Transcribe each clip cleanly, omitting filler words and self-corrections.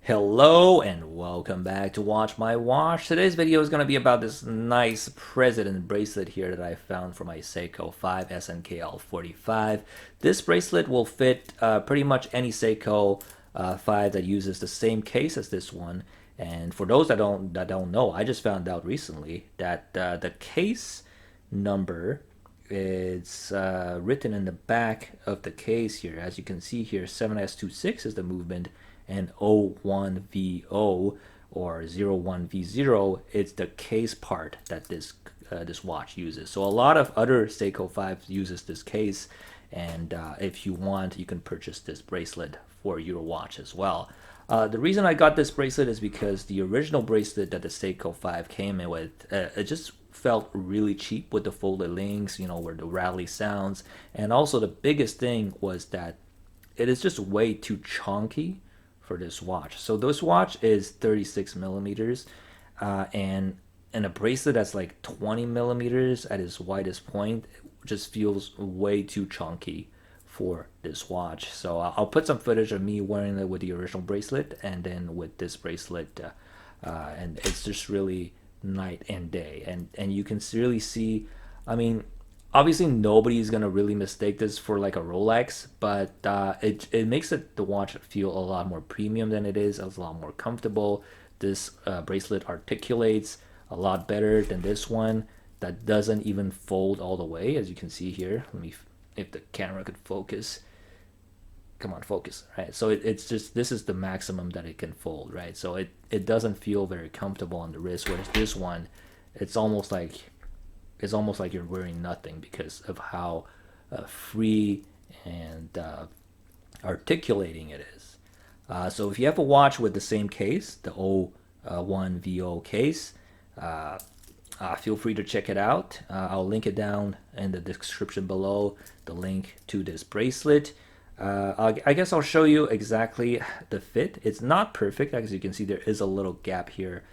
Hello and welcome back to Watch My Watch. Today's video is going to be about this nice President bracelet here that I found for my Seiko 5 SNKL45. This bracelet will fit pretty much any Seiko 5 that uses the same case as this one. And for those that don't know, I just found out recently that the case number is written in the back of the case here. As you can see here, 7S26 is the movement, and 01VO or 01V0, it's the case part that this watch uses. So a lot of other Seiko 5 uses this case, and if you want, you can purchase this bracelet for your watch as well. The reason I got this bracelet is because the original bracelet that the Seiko 5 came in with, it just felt really cheap with the folded links, you know, where the rattly sounds. And also the biggest thing was that it is just way too chunky for this watch. So this watch is 36 millimeters, and a bracelet that's like 20 millimeters at its widest point just feels way too chunky for this watch. So I'll put some footage of me wearing it with the original bracelet and then with this bracelet, and it's just really night and day. And you can really see, I mean, obviously nobody's gonna really mistake this for like a Rolex, but it makes the watch feel a lot more premium than it is. It's a lot more comfortable. This bracelet articulates a lot better than this one that doesn't even fold all the way, as you can see here. Let me, if the camera could focus. Come on, focus. Right, so it's just, this is the maximum that it can fold, right? So it doesn't feel very comfortable on the wrist, whereas this one, it's almost like you're wearing nothing because of how free and articulating it is. So if you have a watch with the same case, the 01VO case, feel free to check it out. I'll link it down in the description below, the link to this bracelet. I guess I'll show you exactly the fit. It's not perfect. As you can see, there is a little gap here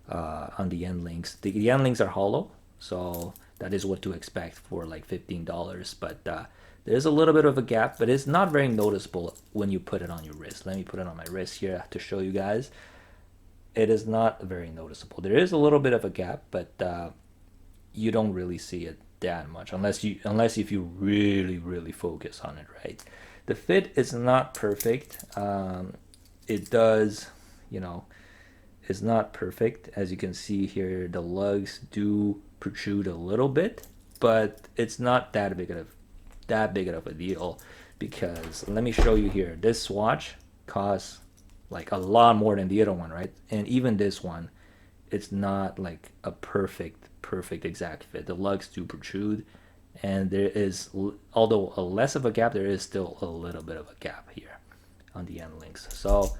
on the end links. The end links are hollow, so that is what to expect for like $15. But there's a little bit of a gap, but it's not very noticeable when you put it on your wrist. Let me put it on my wrist here to show you guys. It is not very noticeable. There is a little bit of a gap, but you don't really see it that much unless if you really focus on it, right? The fit is not perfect. It does, you know, it's not perfect. As you can see here, the lugs do protrude a little bit, but it's not that big of a deal, because let me show you here. This watch costs like a lot more than the other one, right? And even this one, it's not like a perfect exact fit. The lugs do protrude, and there is, although a less of a gap, there is still a little bit of a gap here on the end links. So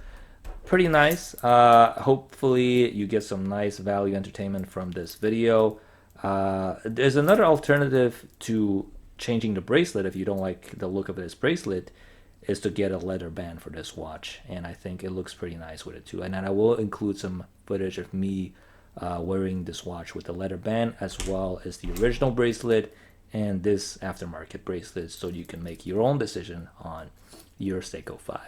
pretty nice. Hopefully you get some nice value entertainment from this video. There's another alternative to changing the bracelet if you don't like the look of this bracelet, is to get a leather band for this watch, and I think it looks pretty nice with it too. And then I will include some footage of me wearing this watch with the leather band, as well as the original bracelet and this aftermarket bracelet, so you can make your own decision on your Seiko 5.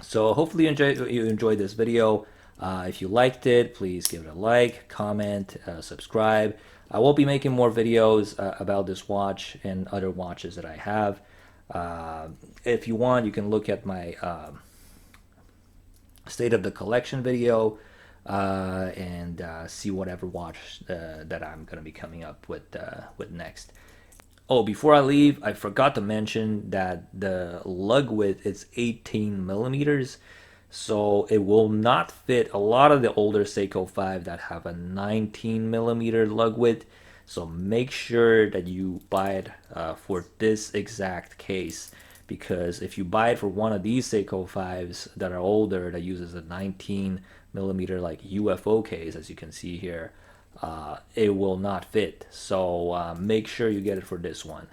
So hopefully you enjoyed this video. If you liked it, please give it a like, comment, subscribe. I will be making more videos about this watch and other watches that I have. If you want, you can look at my state of the collection video and see whatever watch that I'm going to be coming up with next. Oh, before I leave, I forgot to mention that the lug width is 18 millimeters, so it will not fit a lot of the older Seiko 5 that have a 19 millimeter lug width. So make sure that you buy it for this exact case, because if you buy it for one of these Seiko 5s that are older, that uses a 19 millimeter like UFO case, as you can see here, it will not fit. So make sure you get it for this one.